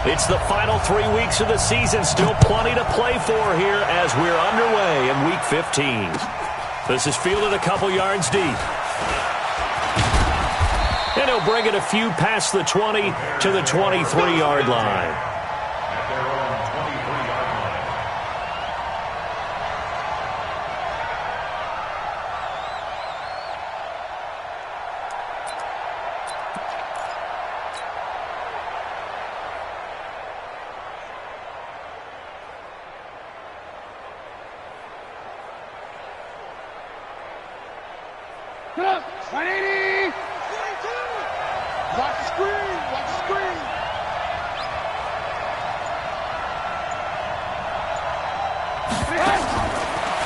It's the final 3 weeks of the season. Still plenty to play for here as we're underway in Week 15. This is fielded a couple yards deep. And he'll bring it a few past the 20 to the 23-yard line.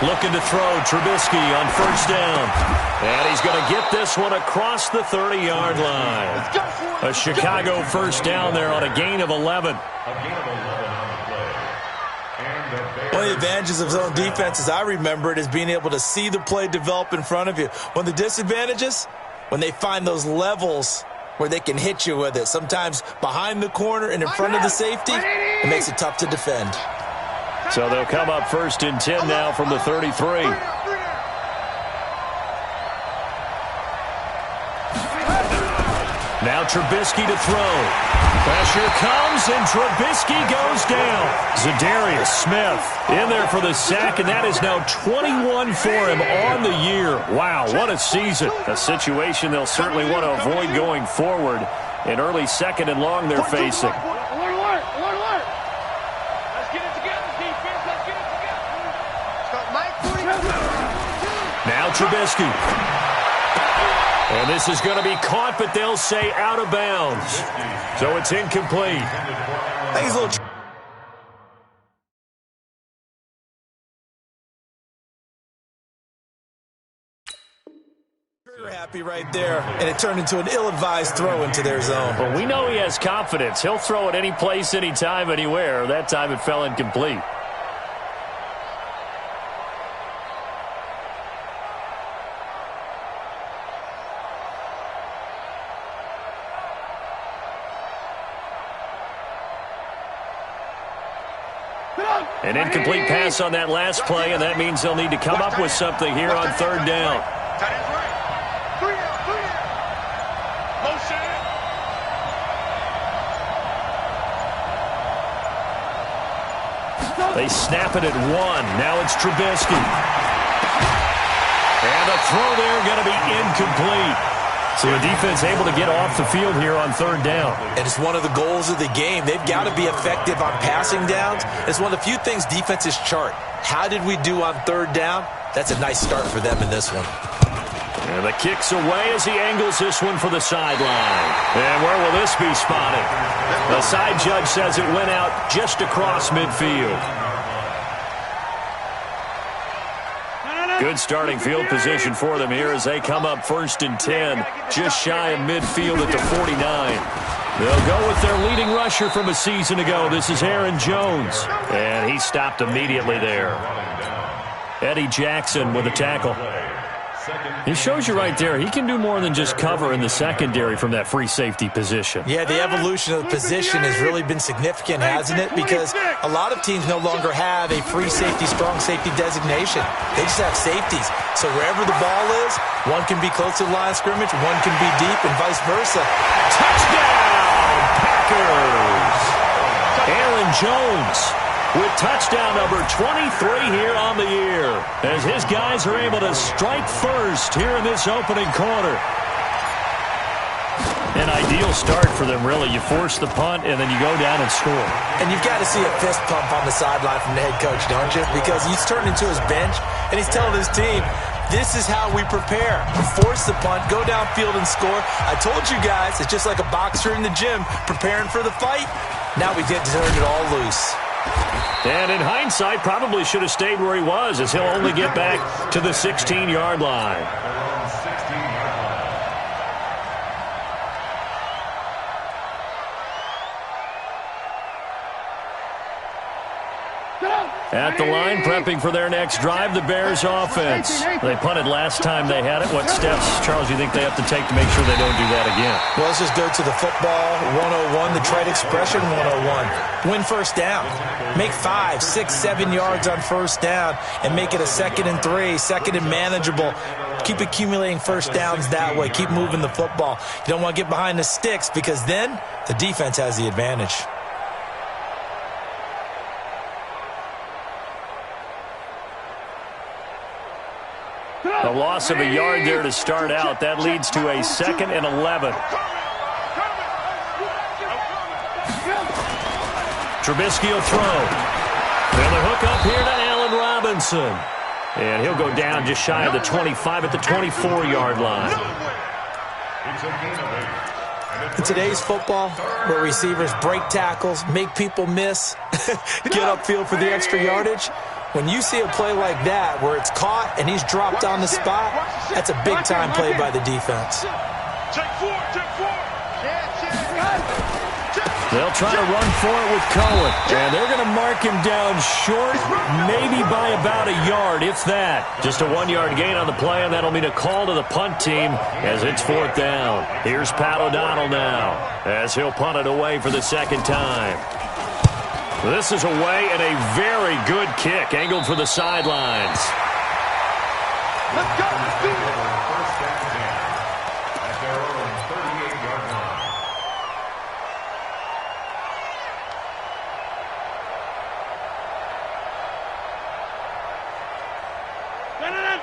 Looking to throw, Trubisky on first down. And he's going to get this one across the 30-yard line. A Chicago first down there on a gain of 11. One of the advantages of zone defense, as I remember it, is being able to see the play develop in front of you. One of the disadvantages, when they find those levels where they can hit you with it, sometimes behind the corner and in front of the safety, it makes it tough to defend. So they'll come up first and 10 now from the 33. Now Trubisky to throw. Pressure comes, and Trubisky goes down. Zadarius Smith in there for the sack, and that is now 21 for him on the year. Wow, what a season. A situation they'll certainly want to avoid going forward. An early second and long they're facing. Now Trubisky. And this is going to be caught, but they'll say out of bounds. So it's incomplete. I think he's a little... happy right there, and it turned into an ill-advised throw into their zone. But we know he has confidence. He'll throw it any place, anytime, anywhere. That time it fell incomplete. An incomplete pass on that last play, and that means they'll need to come up with something here on third down. They snap it at one. Now it's Trubisky. And the throw there going to be incomplete. So the defense able to get off the field here on third down. And it's one of the goals of the game. They've got to be effective on passing downs. It's one of the few things defenses chart. How did we do on third down? That's a nice start for them in this one. And the kick's away as he angles this one for the sideline. And where will this be spotted? The side judge says it went out just across midfield. Good starting field position for them here as they come up first and 10, just shy of midfield at the 49. They'll go with their leading rusher from a season ago. This is Aaron Jones, and he stopped immediately there. Eddie Jackson with a tackle. He shows you right there, he can do more than just cover in the secondary from that free safety position. Yeah, the evolution of the position has really been significant, hasn't it? Because a lot of teams no longer have a free safety, strong safety designation. They just have safeties. So wherever the ball is, one can be close to the line of scrimmage, one can be deep, and vice versa. Touchdown, Packers! Aaron Jones with touchdown number 23 here on the year, as his guys are able to strike first here in this opening quarter. An ideal start for them, really. You force the punt, and then you go down and score. And you've got to see a fist pump on the sideline from the head coach, don't you? Because he's turned into his bench, and he's telling his team, this is how we prepare. Force the punt, go downfield and score. I told you guys, it's just like a boxer in the gym preparing for the fight. Now we get to turn it all loose. And in hindsight, probably should have stayed where he was, as he'll only get back to the 16-yard line. At the line, prepping for their next drive, the Bears offense. They punted last time they had it. What steps, Charles, do you think they have to take to make sure they don't do that again? Well, let's just go to the football 101, the trade expression 101. Win first down. Make 5, 6, 7 yards on first down and make it a 2nd and 3, 2nd and manageable. Keep accumulating first downs that way. Keep moving the football. You don't want to get behind the sticks because then the defense has the advantage. A loss of a yard there to start out. That leads to a 2nd and 11. Trubisky will throw. And the hook up here to Allen Robinson. And he'll go down just shy of the 25 at the 24-yard line. In today's football, where receivers break tackles, make people miss, get upfield for the extra yardage, when you see a play like that where it's caught and he's dropped on the spot, that's a big-time play by the defense. They'll try to run for it with Cohen. And they're going to mark him down short, maybe by about a yard, if that. Just a 1-yard gain on the play, and that'll mean a call to the punt team as it's 4th down. Here's Pat O'Donnell now as he'll punt it away for the 2nd time. This is away and a very good kick, angled for the sidelines. Let's go.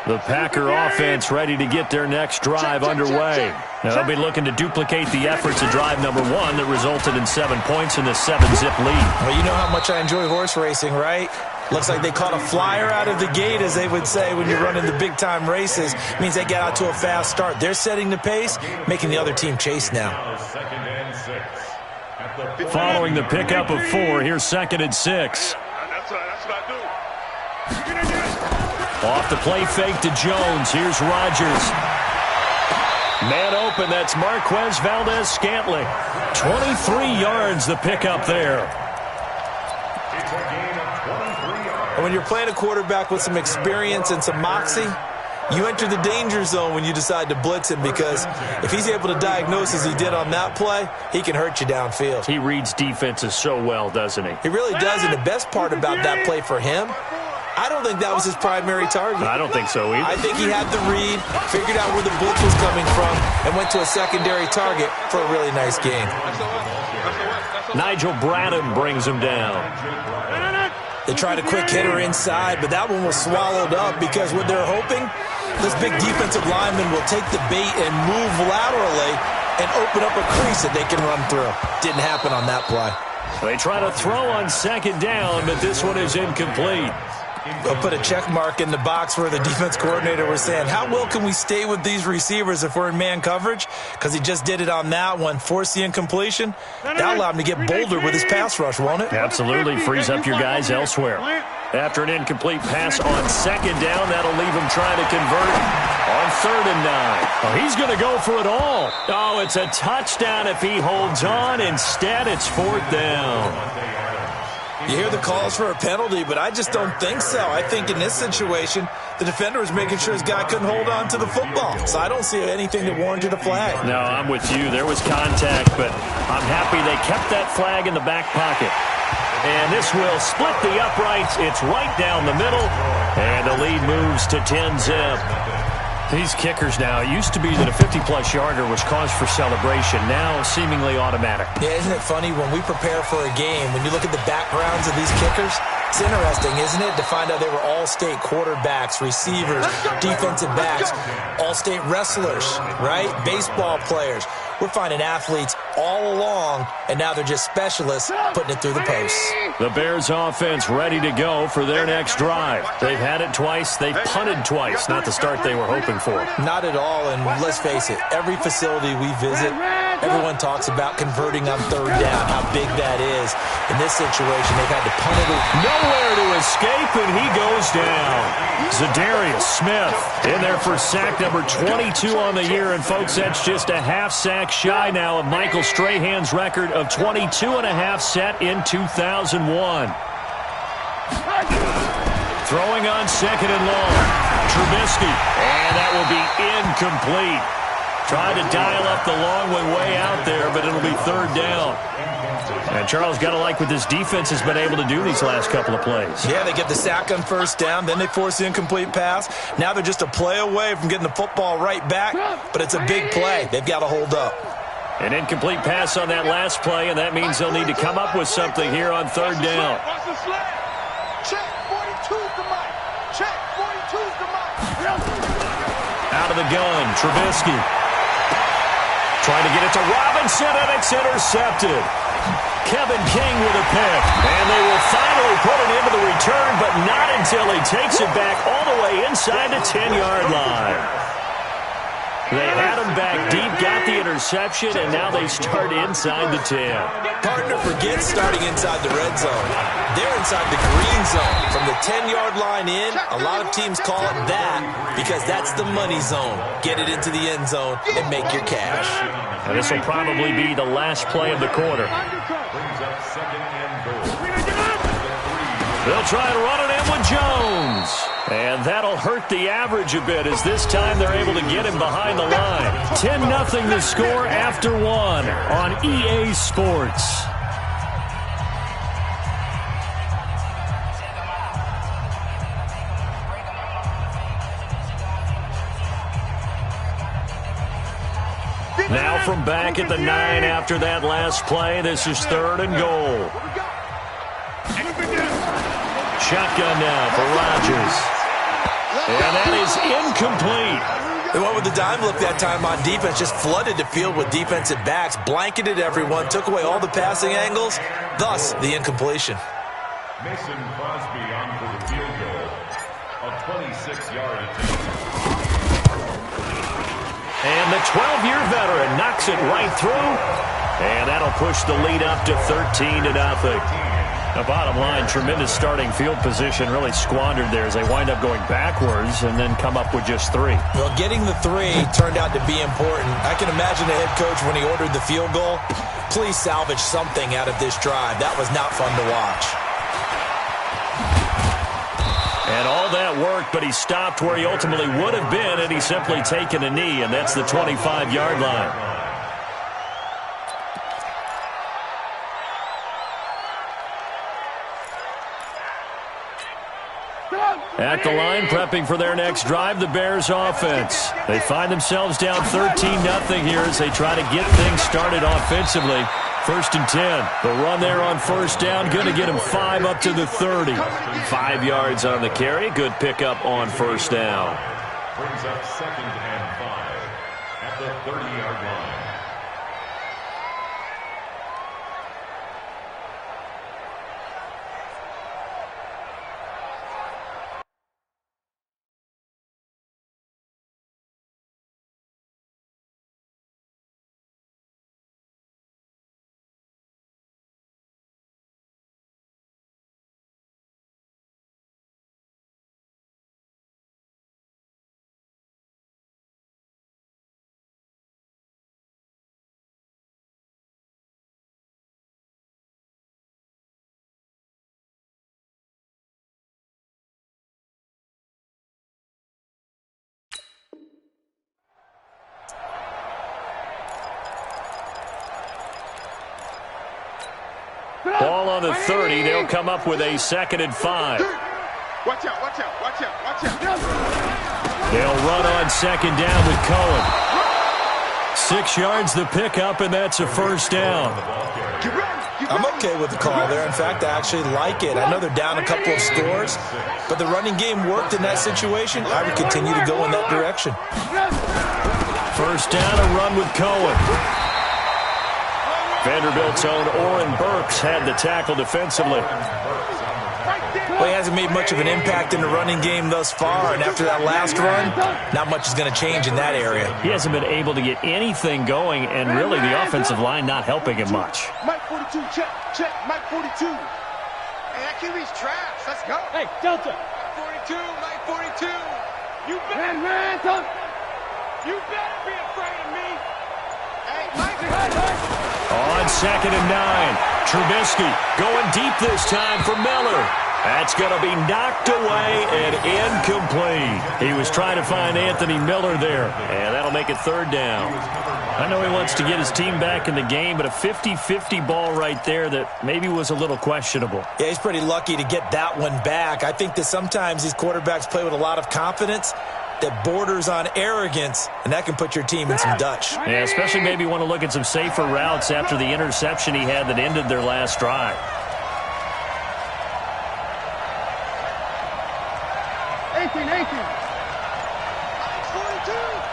The Packer offense ready to get their next drive underway. Now they'll be looking to duplicate the efforts of drive number 1 that resulted in 7 points in the 7-zip lead. Well, you know how much I enjoy horse racing, right? Looks like they caught a flyer out of the gate, as they would say when you're running the big-time races. It means they get out to a fast start. They're setting the pace, making the other team chase now. Following the pickup of 4, here's 2nd and 6. That's what I do. Off the play fake to Jones. Here's Rodgers. Man open, that's Marquez Valdez-Scantling. 23 yards the pickup there. And when you're playing a quarterback with some experience and some moxie, you enter the danger zone when you decide to blitz him, because if he's able to diagnose as he did on that play, he can hurt you downfield. He reads defenses so well, doesn't he? He really does, and the best part about that play for him, I don't think that was his primary target. I don't think so either. I think he had the read, figured out where the blitz was coming from, and went to a secondary target for a really nice game. Nigel Bradham brings him down. They tried a quick hitter inside, but that one was swallowed up because what they're hoping, this big defensive lineman will take the bait and move laterally and open up a crease that they can run through. Didn't happen on that play. They try to throw on 2nd down, but this one is incomplete. They'll put a check mark in the box where the defense coordinator was saying, how well can we stay with these receivers if we're in man coverage? Because he just did it on that one, forced the incompletion. That allowed him to get bolder with his pass rush, won't it? Absolutely, frees up your guys elsewhere. After an incomplete pass on 2nd down, that'll leave him trying to convert on 3rd and 9. Oh, he's going to go for it all. Oh, it's a touchdown if he holds on. Instead, it's 4th down. You hear the calls for a penalty, but I just don't think so. I think in this situation, the defender was making sure his guy couldn't hold on to the football. So I don't see anything that warranted a flag. No, I'm with you. There was contact, but I'm happy they kept that flag in the back pocket. And this will split the uprights. It's right down the middle, and the lead moves to 10-zip. These kickers now, it used to be that a 50-plus yarder was cause for celebration. Now, seemingly automatic. Yeah, isn't it funny when we prepare for a game, when you look at the backgrounds of these kickers, it's interesting, isn't it, to find out they were all-state quarterbacks, receivers, defensive backs, all-state wrestlers, right? Baseball players. We're finding athletes all along, and now they're just specialists putting it through the posts. The Bears offense ready to go for their next drive. They've had it twice. They've punted twice. Not the start they were hoping for. Not at all, and let's face it, every facility we visit, everyone talks about converting on 3rd down, how big that is. In this situation, they've had to punt it. Nowhere to escape, and he goes down. Zadarius Smith in there for sack number 22 on the year, and folks, that's just a half sack shy now of Michael Strahan's record of 22.5 set in 2001. Throwing on second and long. Trubisky. And that will be incomplete. Tried to dial up the long one way out there, but it'll be third down. And Charles, got to like what this defense has been able to do these last couple of plays. Yeah, they get the sack on first down, then they force the incomplete pass. Now they're just a play away from getting the football right back, but it's a big play. They've got to hold up. An incomplete pass on that last play, and that means they'll need to come up with something here on third down. Check, 42's the mic. Check, 42's the mic. Out of the gun, Trubisky. Trying to get it to Robinson, and it's intercepted. Kevin King with a pick. And they will finally put it into the return, but not until he takes it back all the way inside the 10-yard line. They had him back deep, got the interception, and now they start inside the 10. Partner forgets starting inside the red zone. They're inside the green zone. From the 10-yard line in, a lot of teams call it that because that's the money zone. Get it into the end zone and make your cash. And this will probably be the last play of the quarter. They'll try to run it in with Jones. And that'll hurt the average a bit as this time they're able to get him behind the line. 10-0 the score after one on EA Sports. Now from back at the 9 after that last play, this is third and goal. Shotgun now for Rodgers. And that is incomplete. They went with the dime look that time on defense, just flooded the field with defensive backs, blanketed everyone, took away all the passing angles, thus the incompletion. Mason Crosby on for the field goal, a 26-yard attempt. And the 12-year veteran knocks it right through, and that'll push the lead up to 13-0. The bottom line, tremendous starting field position, really squandered there as they wind up going backwards and then come up with just 3. Well, getting the 3 turned out to be important. I can imagine the head coach when he ordered the field goal, please salvage something out of this drive. That was not fun to watch. And all that worked, but he stopped where he ultimately would have been, and he's simply taken a knee, and that's the 25-yard line. At the line, prepping for their next drive, the Bears offense. They find themselves down 13-0 here as they try to get things started offensively. First and 10. The run there on first down, going to get him 5 up to the 30. 5 yards on the carry. Good pickup on first down. Brings up second and 5 at the 30-yard line. Ball on the 30. They'll come up with a second and 5. Watch out, watch out, watch out, watch out. They'll run on second down with Cohen. 6 yards the pickup, and that's a first down. I'm okay with the call there. In fact, I actually like it. I know they're down a couple of scores, but the running game worked in that situation. I would continue to go in that direction. First down, a run with Cohen. Vanderbilt's own Oren Burks had the tackle defensively. Well, he hasn't made much of an impact in the running game thus far, and after that last run, not much is going to change in that area. He hasn't been able to get anything going, and really the offensive line not helping him much. Mike 42, check, check, Mike 42. Hey, that QB's trash. Let's go. Hey, Delta. Mike 42, Mike 42. You better, you better be afraid of me. Hey, Mike. On second and 9, Trubisky going deep this time for Miller. That's going to be knocked away and incomplete. He was trying to find Anthony Miller there, and that'll make it third down. I know he wants to get his team back in the game, but a 50-50 ball right there that maybe was a little questionable. Yeah, he's pretty lucky to get that one back. I think that sometimes these quarterbacks play with a lot of confidence that borders on arrogance, and that can put your team in some Dutch. Yeah, especially maybe want to look at some safer routes after the interception he had that ended their last drive. 18.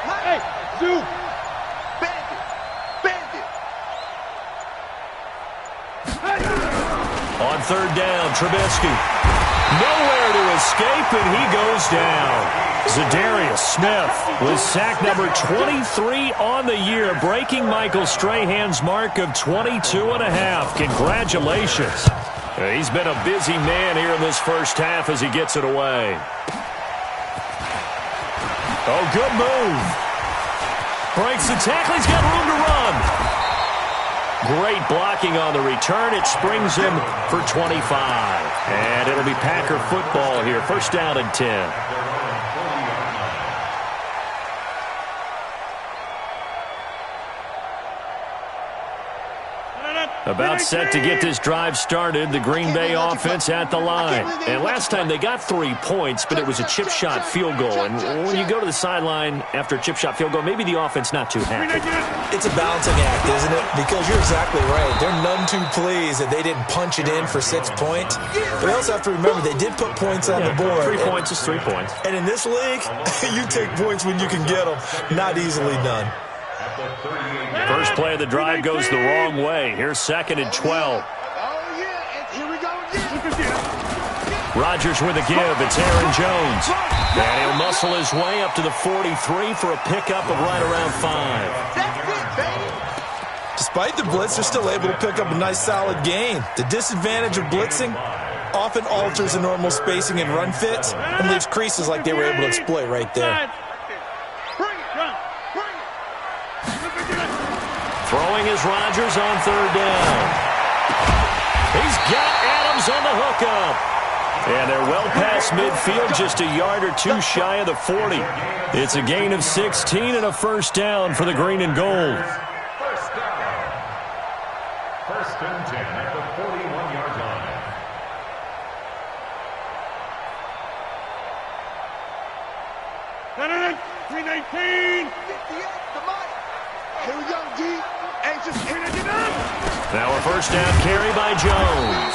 Hey, Zoo. Bandit. On third down, Trubisky. Nowhere to escape, and he goes down. Zadarius Smith with sack number 23 on the year, breaking Michael Strahan's mark of 22.5. Congratulations. He's been a busy man here in this first half as he gets it away. Oh, good move. Breaks the tackle. He's got room to run. Great blocking on the return. It springs him for 25. And it'll be Packer football here. First down and 10. About set to get this drive started, the Green Bay offense at the line. And last time they got 3 points, but it was a chip shot field goal. And when you go to the sideline after a chip shot field goal, maybe the offense not too happy. It's a balancing act, isn't it? Because you're exactly right. They're none too pleased that they didn't punch it in for 6 points. But they also have to remember they did put points on the board. 3 points is 3 points. And in this league, you take points when you can get them. Not easily done. First play of the drive goes the wrong way. Here's second and 12. Oh, yeah, and here we go again. Rodgers with a give. It's Aaron Jones. And he'll muscle his way up to the 43 for a pickup of right around 5. That's it, baby. Despite the blitz, they're still able to pick up a nice solid gain. The disadvantage of blitzing often alters the normal spacing and run fits and leaves creases like they were able to exploit right there. Throwing is Rodgers on third down. He's got Adams on the hookup. And they're well past midfield, just a yard or two shy of the 40. It's a gain of 16 and a first down for the green and gold. First down. First and 10 at the 41-yard line. 319. 58, the mic. Here we go, D. Now a first down carry by Jones.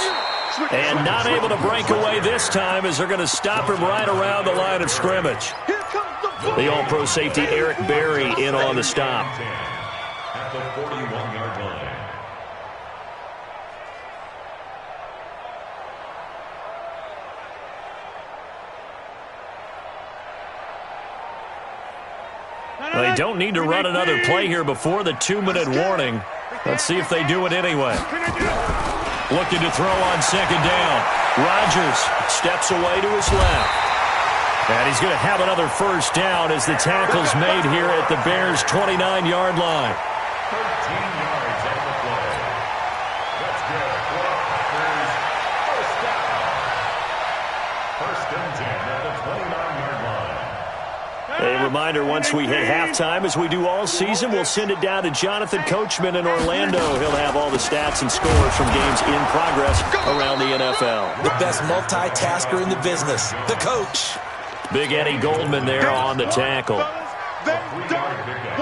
And not able to break away this time as they're going to stop him right around the line of scrimmage. The All-Pro safety Eric Berry in on the stop. At the 41-yard line. They don't need to run another play here before the 2-minute warning. Let's see if they do it anyway. Looking to throw on second down. Rodgers steps away to his left. And he's going to have another first down as the tackle's made here at the Bears' 29-yard line. 13 yards on the play. That's good for the Packers. First down. First and 10 at the 29-yard line. A reminder, once we hit halftime, as we do all season, we'll send it down to Jonathan Coachman in Orlando. He'll have all the stats and scores from games in progress around the NFL. The best multitasker in the business, the coach. Big Eddie Goldman there on the tackle.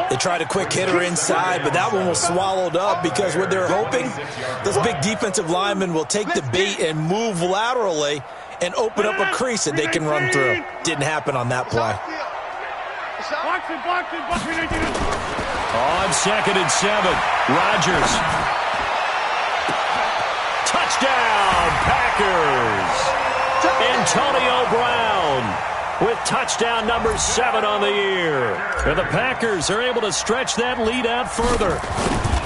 They tried a quick hitter inside, but that one was swallowed up because what they're hoping, those big defensive linemen will take the bait and move laterally and open up a crease that they can run through. Didn't happen on that play. On second and 7, Rodgers. Touchdown, Packers. Antonio Brown with touchdown number 7 on the year. And the Packers are able to stretch that lead out further.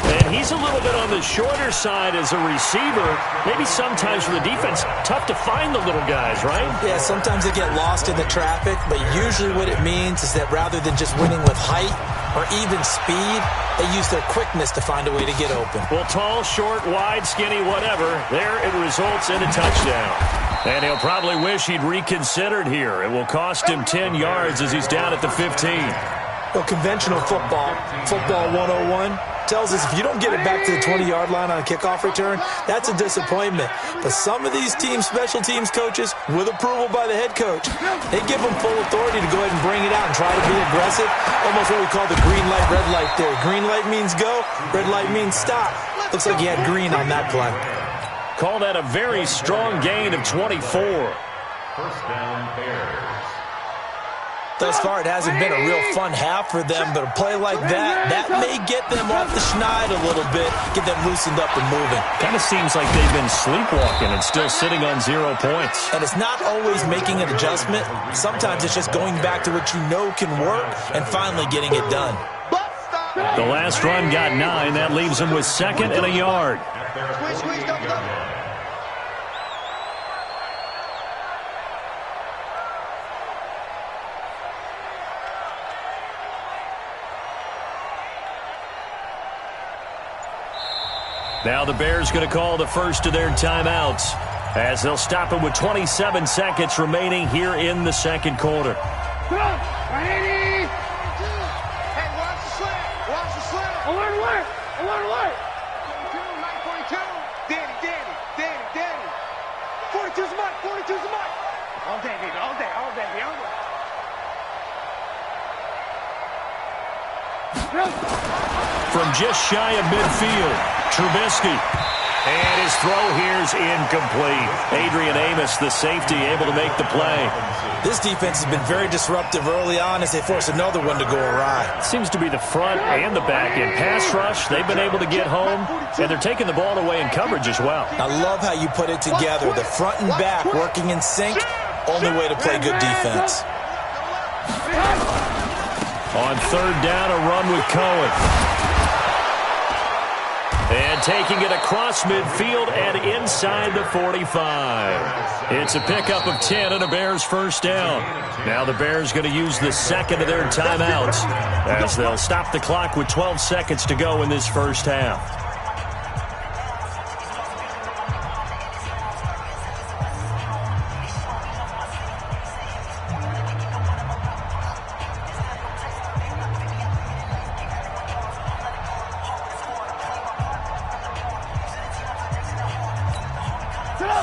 And he's a little bit on the shorter side as a receiver. Maybe sometimes for the defense, tough to find the little guys, right? Yeah, sometimes they get lost in the traffic, but usually what it means is that rather than just winning with height or even speed, they use their quickness to find a way to get open. Well, tall, short, wide, skinny, whatever, there it results in a touchdown. And he'll probably wish he'd reconsidered here. It will cost him 10 yards as he's down at the 15. Well, conventional football 101, tells us if you don't get it back to the 20-yard line on a kickoff return, that's a disappointment. But some of these teams, special teams coaches, with approval by the head coach, they give them full authority to go ahead and bring it out and try to be aggressive. Almost what we call the green light, red light theory. Green light means go, red light means stop. Looks like he had green on that play. Call that a very strong gain of 24. First down, Bears. Thus far, it hasn't been a real fun half for them, but a play like that may get them off the schneid a little bit, get them loosened up and moving. Kind of seems like they've been sleepwalking and still sitting on 0 points. And it's not always making an adjustment. Sometimes it's just going back to what you know can work and finally getting it done. The last run got 9. That leaves them with 2nd and a yard. Squeeze, double. Now the Bears going to call the first of their timeouts as they'll stop it with 27 seconds remaining here in the second quarter. Come on, right, Hey, watch the slant. Watch the slant. alert. 42, 942. Danny. 42's a mark. All day, baby. All day. From just shy of midfield, Trubisky. And his throw here's incomplete. Adrian Amos, the safety, able to make the play. This defense has been very disruptive early on as they force another one to go awry. Seems to be the front and the back end. Pass rush, they've been able to get home, and they're taking the ball away in coverage as well. I love how you put it together. The front and back working in sync, only way to play good defense. On 3rd down, a run with Cohen. And taking it across midfield and inside the 45. It's a pickup of 10 and a Bears first down. Now the Bears going to use the second of their timeouts as they'll stop the clock with 12 seconds to go in this first half.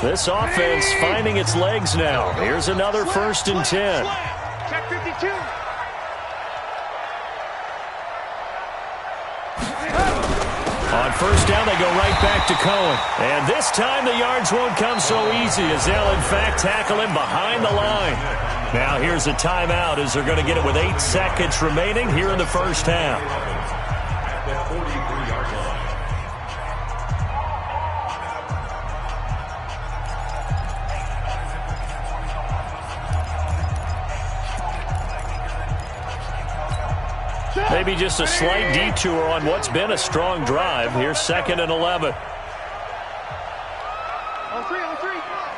This offense finding its legs now. Here's another 1st and 10. Check 52. On 1st down, they go right back to Cohen. And this time the yards won't come so easy as they'll, in fact, tackle him behind the line. Now here's a timeout as they're going to get it with 8 seconds remaining here in the first half. At the 43-yard line. Maybe just a slight detour on what's been a strong drive. Here's 2nd and 11. On three.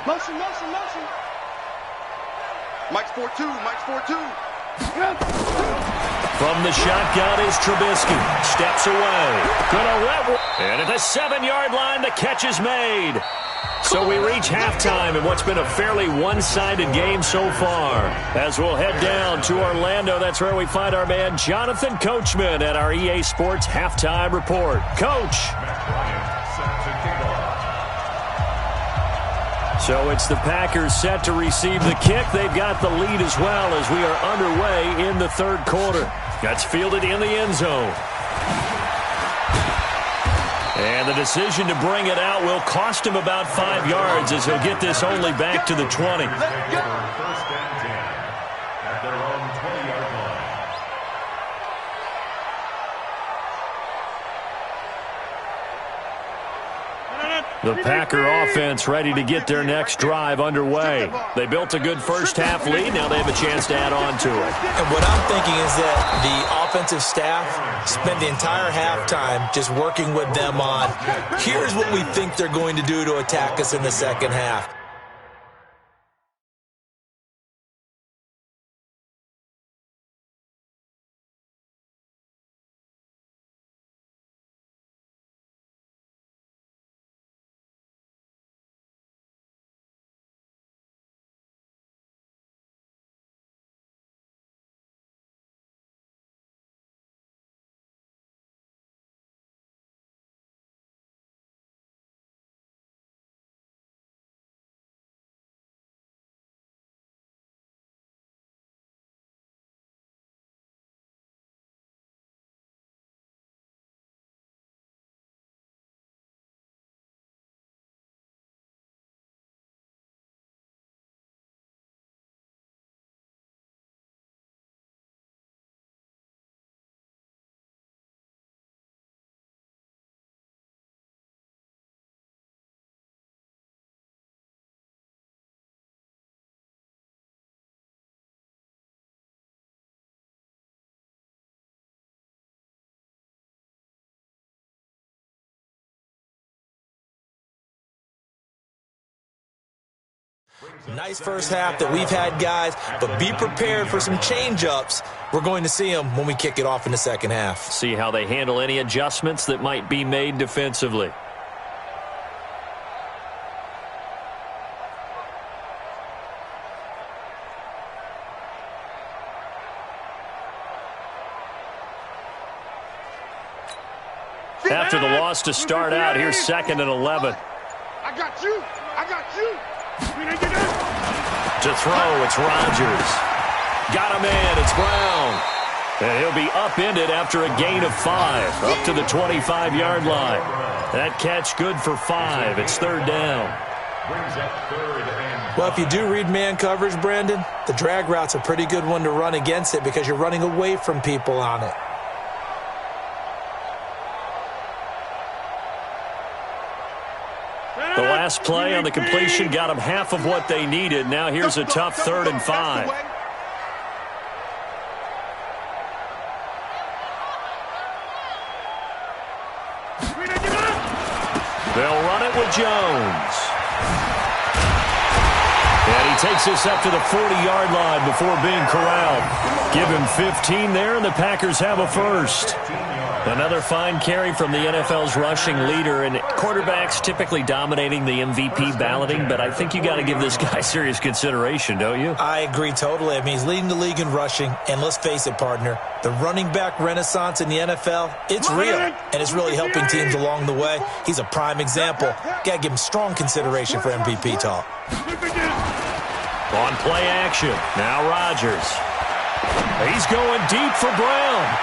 Motion. Mike's 4-2. From the shotgun is Trubisky. Steps away. And at the 7-yard line, the catch is made. So we reach halftime in what's been a fairly one-sided game so far. As we'll head down to Orlando, that's where we find our man Jonathan Coachman at our EA Sports Halftime Report. Coach. So it's the Packers set to receive the kick. They've got the lead as well as we are underway in the 3rd quarter. That's fielded in the end zone. And the decision to bring it out will cost him about 5 yards as he'll get this only back to the 20. 1st and 10 at their own 20-yard line. The Packer offense ready to get their next drive underway. They built a good first half lead. Now they have a chance to add on to it. And what I'm thinking is that the offensive staff spent the entire halftime just working with them on, here's what we think they're going to do to attack us in the second half. Nice first half that we've had, guys, but be prepared for some change-ups. We're going to see them when we kick it off in the second half. See how they handle any adjustments that might be made defensively. After the loss to start out, here's 2nd and 11. I got you. I got you. To throw, it's Rodgers. Got a man, it's Brown. And he'll be upended after a gain of 5, up to the 25-yard line. That catch good for 5. It's 3rd down. Well, if you do read man coverage, Brandon, the drag route's a pretty good one to run against it because you're running away from people on it. The last play on the completion got them half of what they needed. Now here's a tough 3rd and 5. They'll run it with Jones. And he takes this up to the 40-yard line before being corralled. Give him 15 there, and the Packers have a first. Another fine carry from the NFL's rushing leader, and quarterbacks typically dominating the MVP balloting, but I think you got to give this guy serious consideration, don't you? I agree totally. I mean, he's leading the league in rushing, and let's face it, partner, the running back renaissance in the NFL, it's real, and it's really helping teams along the way. He's a prime example. Got to give him strong consideration for MVP talk. On play action, now Rodgers. He's going deep for Brown.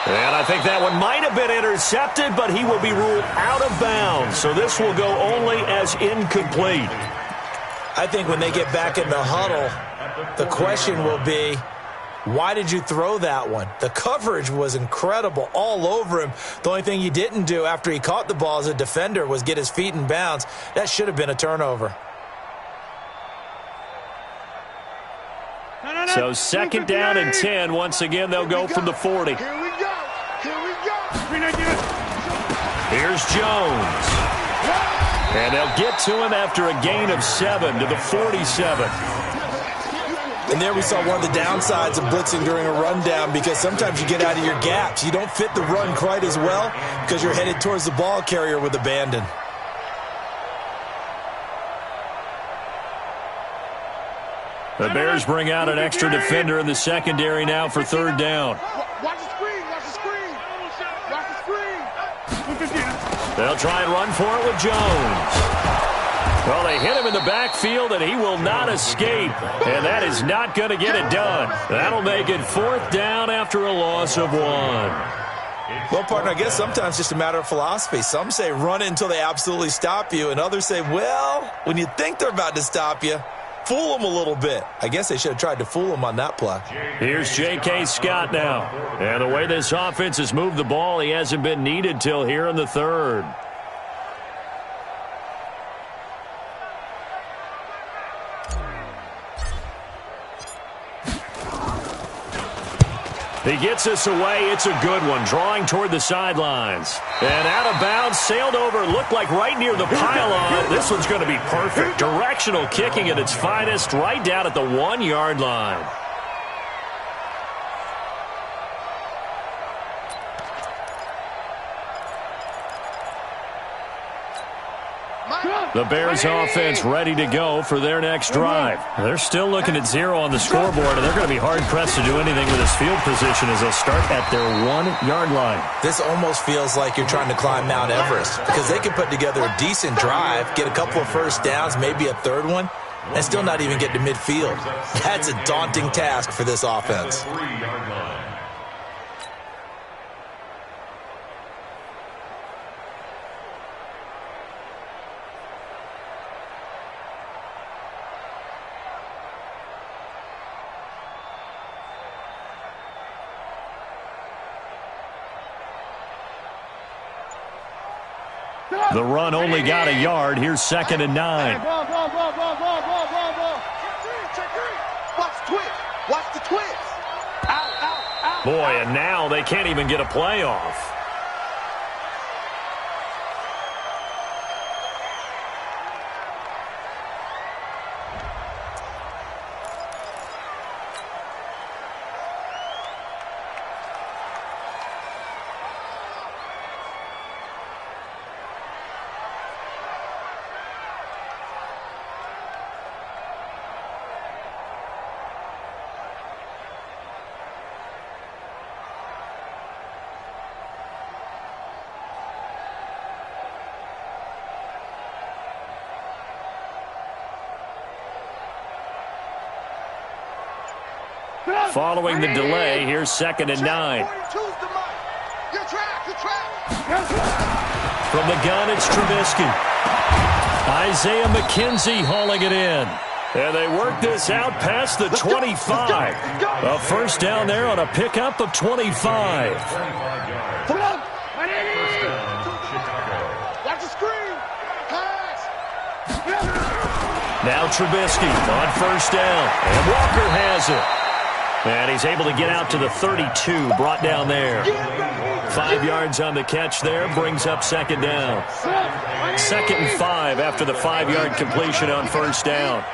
And I think that one might have been intercepted, but he will be ruled out of bounds. So this will go only as incomplete. I think when they get back in the huddle, the question will be, why did you throw that one? The coverage was incredible all over him. The only thing he didn't do after he caught the ball as a defender was get his feet in bounds. That should have been a turnover. So 2nd down and 10. Once again, they'll go from the 40. Here we go. Here we go. Here's Jones. And they'll get to him after a gain of 7 to the 47. And there we saw one of the downsides of blitzing during a rundown because sometimes you get out of your gaps. You don't fit the run quite as well because you're headed towards the ball carrier with abandon. The Bears bring out an extra defender in the secondary now for 3rd down. Watch the screen. Watch the screen. Watch the screen. They'll try and run for it with Jones. Well, they hit him in the backfield, and he will not escape. And that is not going to get it done. That'll make it 4th down after a loss of 1. Well, partner, I guess sometimes it's just a matter of philosophy. Some say run it until they absolutely stop you, and others say, well, when you think they're about to stop you, fool them a little bit. I guess they should have tried to fool them on that play. Here's J.K. Scott now. And the way this offense has moved the ball, he hasn't been needed till here in the 3rd. He gets us away. It's a good one, drawing toward the sidelines. And out of bounds, sailed over, looked like right near the pylon. This one's going to be perfect. Directional kicking at its finest, right down at the 1-yard line. The Bears offense ready to go for their next drive. They're still looking at 0 on the scoreboard, and they're going to be hard-pressed to do anything with this field position as they'll start at their 1-yard line. This almost feels like you're trying to climb Mount Everest because they can put together a decent drive, get a couple of first downs, maybe a 3rd one, and still not even get to midfield. That's a daunting task for this offense. The run only got a yard. Here's 2nd and 9. Watch twitch. Watch the twitch. Out. Boy, and now they can't even get a play off. Following the delay, here's 2nd and 9. From the gun, it's Trubisky. Isaiah McKenzie hauling it in. And they work this out past the 25. A first down there on a pickup of 25. Watch the screen. Pass. Now Trubisky on first down. And Walker has it. And he's able to get out to the 32, brought down there. 5 yards on the catch there, brings up 2nd down. 2nd and 5 after the 5-yard completion on first down.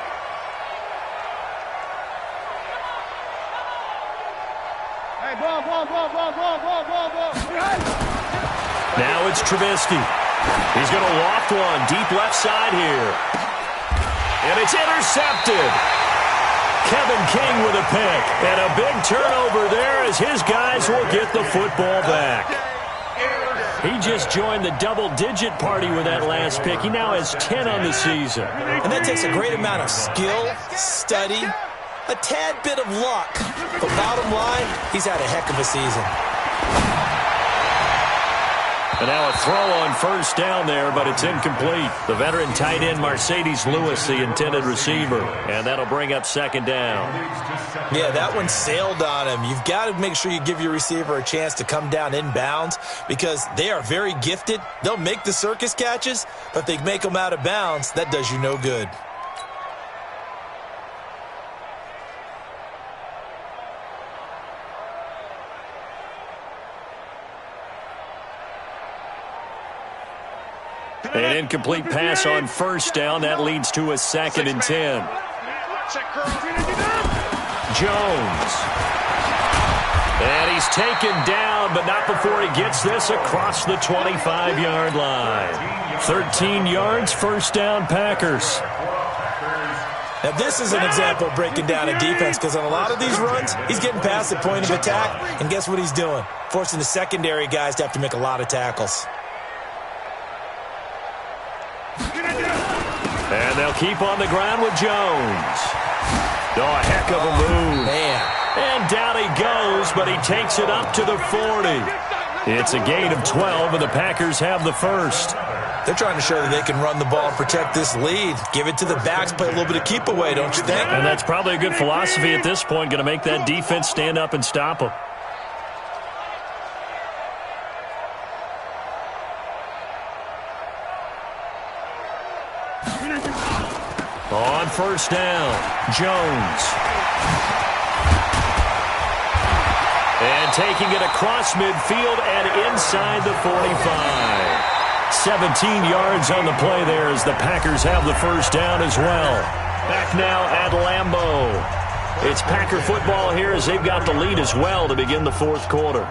Hey, ball. Now it's Trubisky. He's going to loft one deep left side here. And it's intercepted. Kevin King with a pick. And a big turnover there as his guys will get the football back. He just joined the double-digit party with that last pick. He now has 10 on the season. And that takes a great amount of skill, study, a tad bit of luck. But bottom line, he's had a heck of a season. And now a throw on first down there, but it's incomplete. The veteran tight end, Mercedes Lewis, the intended receiver. And that'll bring up 2nd down. Yeah, that one sailed on him. You've got to make sure you give your receiver a chance to come down inbounds because they are very gifted. They'll make the circus catches, but if they make them out of bounds, that does you no good. An incomplete pass on first down. That leads to a 2nd and 10. Jones. And he's taken down, but not before he gets this across the 25-yard line. 13 yards, first down, Packers. Now, this is an example of breaking down a defense because on a lot of these runs, he's getting past the point of attack, and guess what he's doing? Forcing the secondary guys to have to make a lot of tackles. And they'll keep on the ground with Jones. Oh, a heck of a move. Man. And down he goes, but he takes it up to the 40. It's a gain of 12, and the Packers have the first. They're trying to show that they can run the ball and protect this lead. Give it to the backs, play a little bit of keep away, don't you think? And that's probably a good philosophy at this point, going to make that defense stand up and stop them. On first down, Jones. And taking it across midfield and inside the 45. 17 yards on the play there as the Packers have the first down as well. Back now at Lambeau. It's Packer football here as they've got the lead as well to begin the fourth quarter.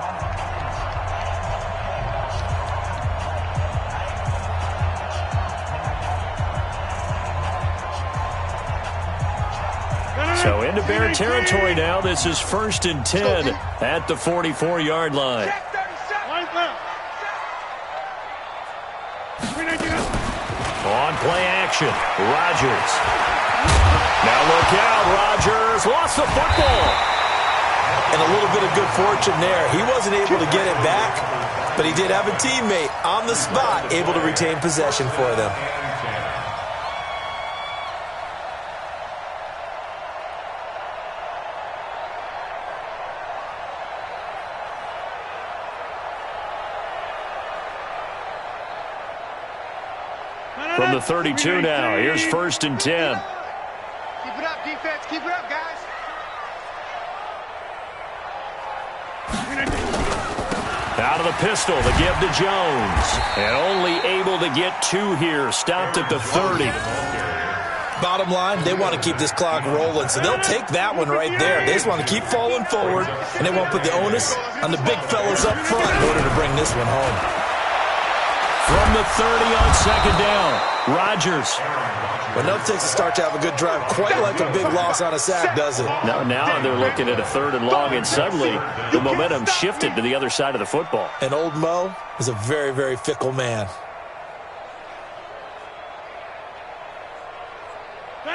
So into Bear territory now. This is 1st and 10 at the 44-yard line. On play action, Rodgers. Now look out, Rodgers lost the football. And a little bit of good fortune there. He wasn't able to get it back, but he did have a teammate on the spot able to retain possession for them. From the 32 now, here's 1st and 10. Keep it up, defense. Keep it up, guys. Out of the pistol, the give to Jones. And only able to get 2 here, stopped at the 30. Bottom line, they want to keep this clock rolling, so they'll take that one right there. They just want to keep falling forward, and they won't put the onus on the big fellas up front in order to bring this one home. From the 30 on 2nd down, Rodgers. But no takes a start to have a good drive, quite like a big loss on a sack, does it? Now they're looking at a 3rd and long, and suddenly the momentum shifted to the other side of the football. And old Mo is a very, very fickle man.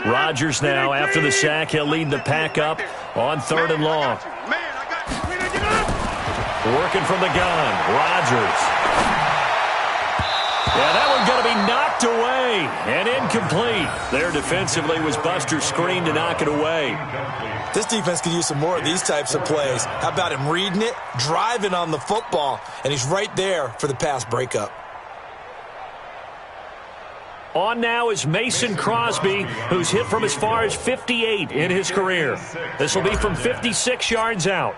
Rodgers now, after the sack, he'll lead the pack up on 3rd and long. Working from the gun, Rodgers. Yeah, that one's going to be knocked away and incomplete. There defensively was Buster's screen to knock it away. This defense could use some more of these types of plays. How about him reading it, driving on the football, and he's right there for the pass breakup. On now is Mason Crosby, who's hit from as far as 58 in his career. This will be from 56 yards out.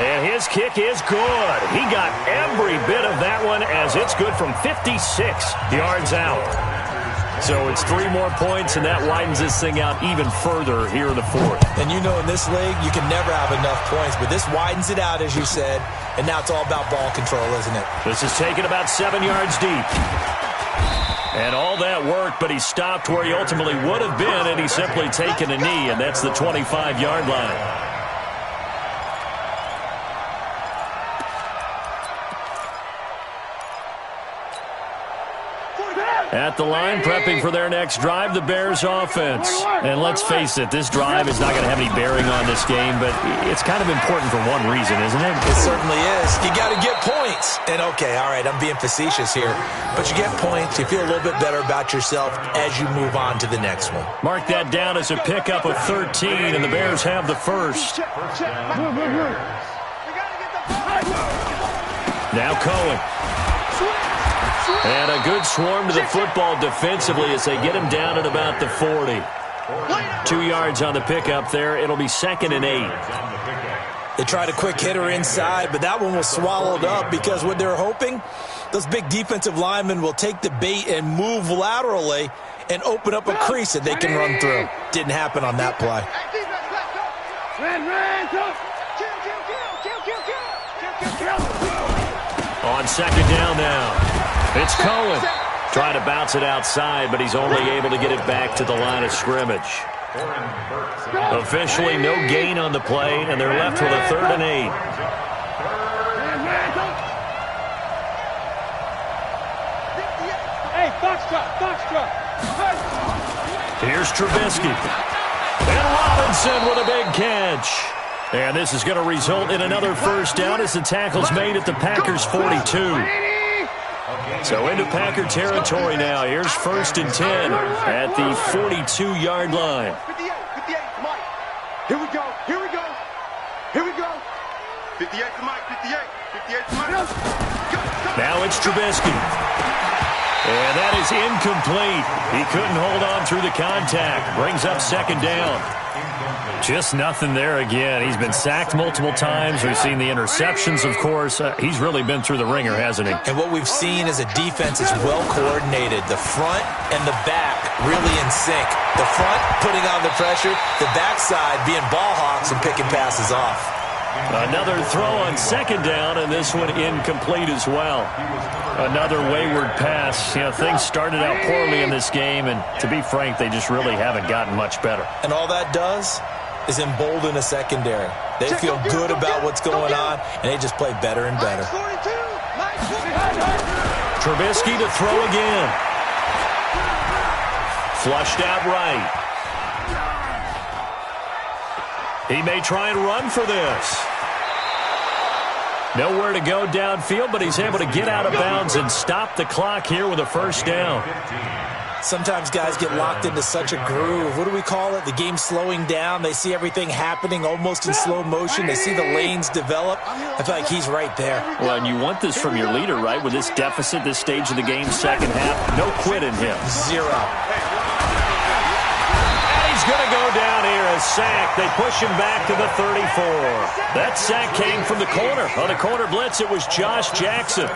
And his kick is good. He got every bit of that one as it's good from 56 yards out. So it's 3 more points, and that widens this thing out even further here in the 4th. And you know in this league, you can never have enough points, but this widens it out, as you said, and now it's all about ball control, isn't it? This is taken about 7 yards deep. And all that worked, but he stopped where he ultimately would have been, and he's simply taken a knee, and that's the 25-yard line. At the line, prepping for their next drive, the Bears offense. And let's face it, this drive is not going to have any bearing on this game, but it's kind of important for one reason, isn't it? It certainly is. You got to get points. And okay, all right, I'm being facetious here, but you get points, you feel a little bit better about yourself as you move on to the next one. Mark that down as a pickup of 13, and the Bears have the first. Now Cohen. And a good swarm to the football defensively as they get him down at about the 40. 2 yards on the pickup there. It'll be 2nd and 8. They tried a quick hitter inside, but that one was swallowed up because what they're hoping, those big defensive linemen will take the bait and move laterally and open up a crease that they can run through. Didn't happen on that play. On 2nd down now. It's Cohen trying to bounce it outside, but he's only able to get it back to the line of scrimmage. Officially no gain on the play, and they're left with a 3rd and 8. Hey, foxtrot. Here's Trubisky. And Robinson with a big catch. And this is going to result in another first down as the tackle's made at the Packers' 42. So into Packer territory now. Here's 1st and 10 at the 42-yard line. 58, Mike. Here we go. 58 to Mike, 58 to Mike. Now it's Trubisky. And that is incomplete. He couldn't hold on through the contact. Brings up 2nd down. Just nothing there again. He's been sacked multiple times. We've seen the interceptions, of course. He's really been through the ringer, hasn't he? And what we've seen is a defense that's well coordinated. The front and the back really in sync. The front putting on the pressure, the backside being ball hawks and picking passes off. Another throw on 2nd down, and this one incomplete as well. Another wayward pass. You know, things started out poorly in this game, and to be frank, they just really haven't gotten much better. And all that does is embolden a secondary. They feel good about what's going on, and they just play better and better. Trubisky to throw again. Flushed out right. He may try and run for this. Nowhere to go downfield, but he's able to get out of bounds and stop the clock here with a first down. Sometimes guys get locked into such a groove. What do we call it? The game's slowing down. They see everything happening almost in slow motion. They see the lanes develop. I feel like he's right there. Well, and you want this from your leader, right? With this deficit, this stage of the game, 2nd half, no quit in him. 0. He's going to go down here, a sack. They push him back to the 34. That sack came from the corner. On the corner blitz, it was Josh Jackson.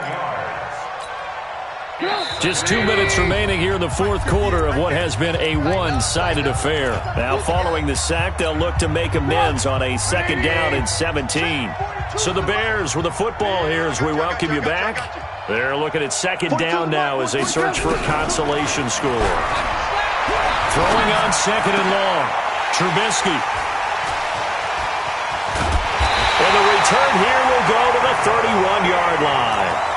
Just 2 minutes remaining here in the 4th quarter of what has been a one-sided affair. Now following the sack, they'll look to make amends on a 2nd down and 17. So the Bears with the football here as we welcome you back. They're looking at 2nd down now as they search for a consolation score. Throwing on 2nd and long. Trubisky. And the return here will go to the 31-yard line.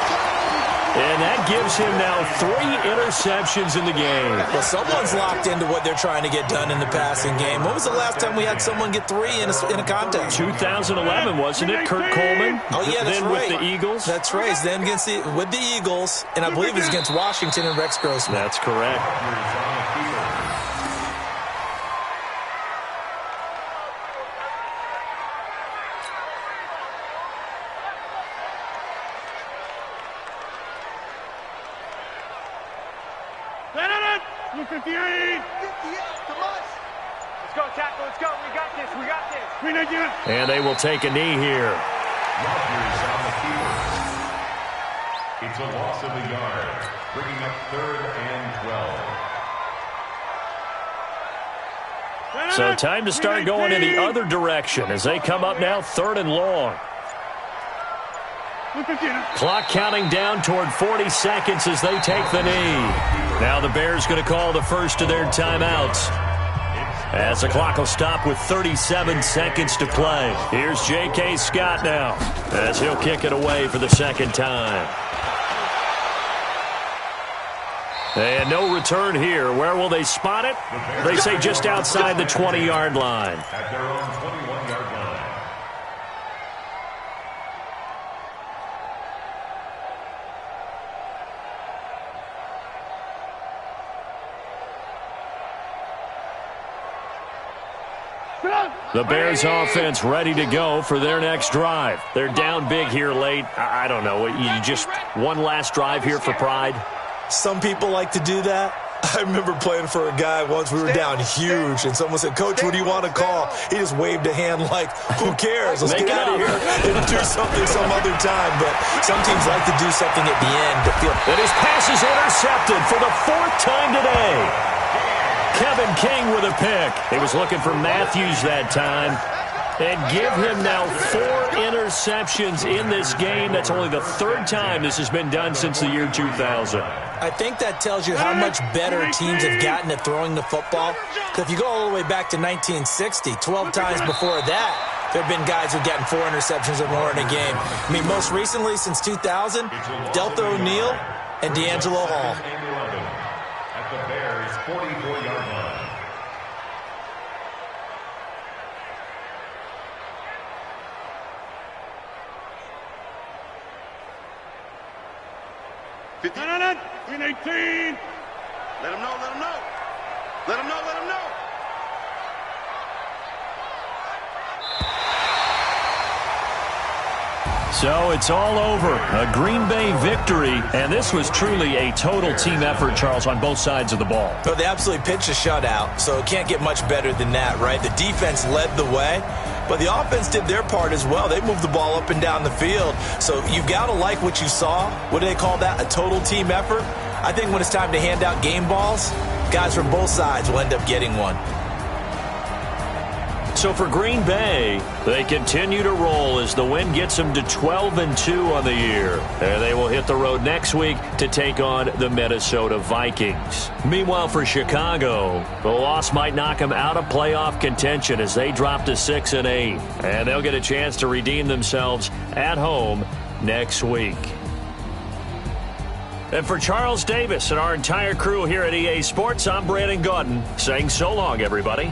And that gives him now 3 interceptions in the game. Well, someone's locked into what they're trying to get done in the passing game. When was the last time we had someone get 3 in a contest? 2011, wasn't it? Kurt Coleman? Oh, yeah, that's then right. With the Eagles? That's right. Then with the Eagles, and I believe it's against Washington and Rex Grossman. That's correct. Let's go, tackle. Let's go. We got this. We got this. And they will take a knee here. Rodgers on the keeper. It's a loss of a yard, bringing up 3rd and 12. So time to start going in the other direction as they come up now 3rd and long. Clock counting down toward 40 seconds as they take the knee. Now the Bears going to call the first of their timeouts, as the clock will stop with 37 seconds to play. Here's J.K. Scott now, as he'll kick it away for the second time. And no return here. Where will they spot it? They say just outside the 20-yard line. At their own 21-yard line. The Bears offense ready to go for their next drive. They're down big here late. I don't know. You just one last drive here for pride? Some people like to do that. I remember playing for a guy once. We were down huge, and someone said, "Coach, what do you want to call?" He just waved a hand like, "Who cares? Let's get out of here and do something some other time." But some teams like to do something at the end to feel. And his pass is intercepted for the 4th time today. Kevin King with a pick. He was looking for Matthews that time. And give him now 4 interceptions in this game. That's only the 3rd time this has been done since the year 2000. I think that tells you how much better teams have gotten at throwing the football. If you go all the way back to 1960, 12 times before that, there have been guys who've gotten 4 interceptions or more in a game. I mean, most recently, since 2000, Delta O'Neal and D'Angelo Hall. At the Bears' 44-yard line. In 18. Let him know, let him know. Let him know, let him know. So it's all over. A Green Bay victory, and this was truly a total team effort, Charles, on both sides of the ball. So they absolutely pitched a shutout, so it can't get much better than that, right? The defense led the way, but the offense did their part as well. They moved the ball up and down the field, so you've got to like what you saw. What do they call that? A total team effort? I think when it's time to hand out game balls, guys from both sides will end up getting one. So for Green Bay, they continue to roll as the win gets them to 12-2 on the year. And they will hit the road next week to take on the Minnesota Vikings. Meanwhile, for Chicago, the loss might knock them out of playoff contention as they drop to 6-8. And they'll get a chance to redeem themselves at home next week. And for Charles Davis and our entire crew here at EA Sports, I'm Brandon Gaudin saying so long, everybody.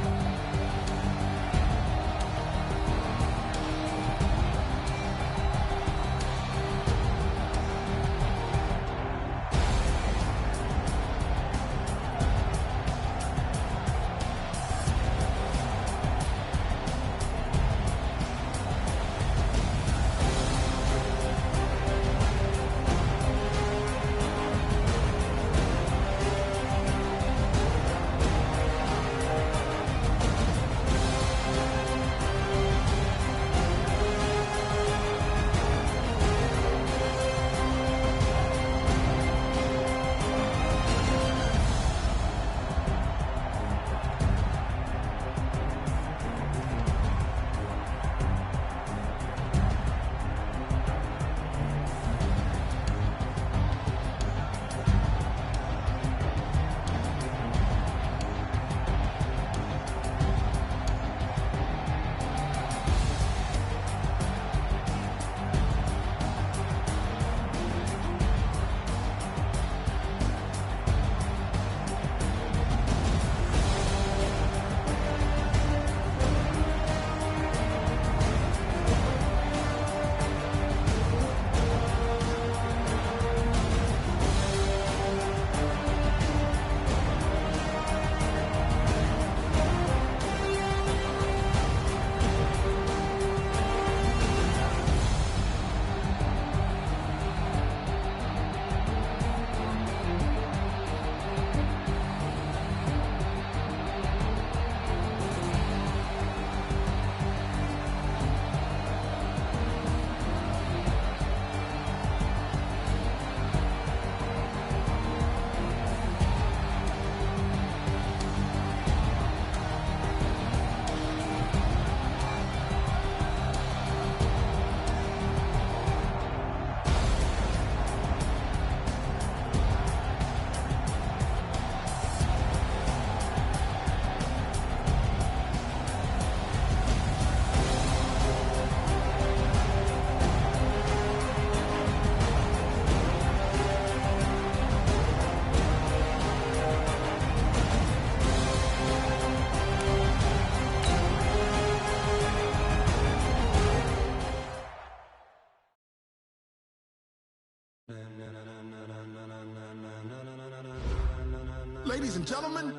Ladies and gentlemen.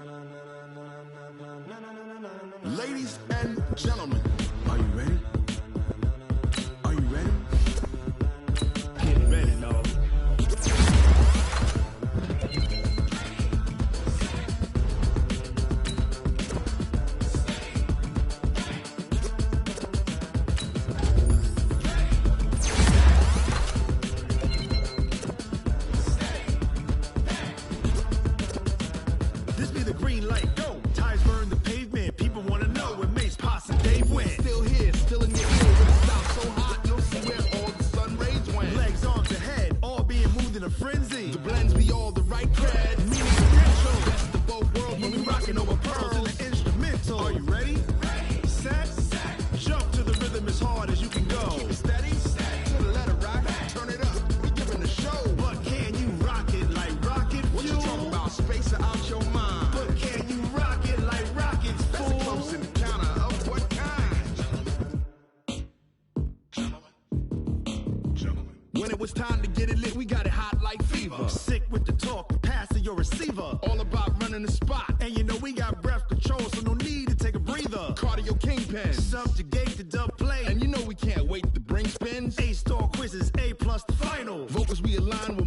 Ladies and gentlemen. Are you ready? Are you ready? Get ready, dog. This be the green light, go. Tires burn the pavement. People want to know where Mace, Posse, and Dave went. Still here, still in your ear. With a style so hot, no see where all the sun rays went. Legs, arms, ahead, all being moved in a frenzy. The blends be all the right cred. Meaning potential. Best of both worlds when we rocking over pearls in the instrumental. Are you ready? Ready. Set. Jump to the rhythm as hard as you can go. Keep it steady. To the letter rock. Turn it up. We giving the show. But can you rock it like rocket fuel? What you talking about? Space out your mind. But can you rock it like rockets, fool? That's a close encounter of what kind? Gentlemen. When it was time to get it lit, we got it hot like fever. Sick with the talk, the pass to your receiver. All about running the spot. And you know we got breath control, so no need to take a breather. Cardio kingpin. Subjugate the dub play. And you know we can't wait to bring spins. A-star quizzes, A+ the final. Vocals we align with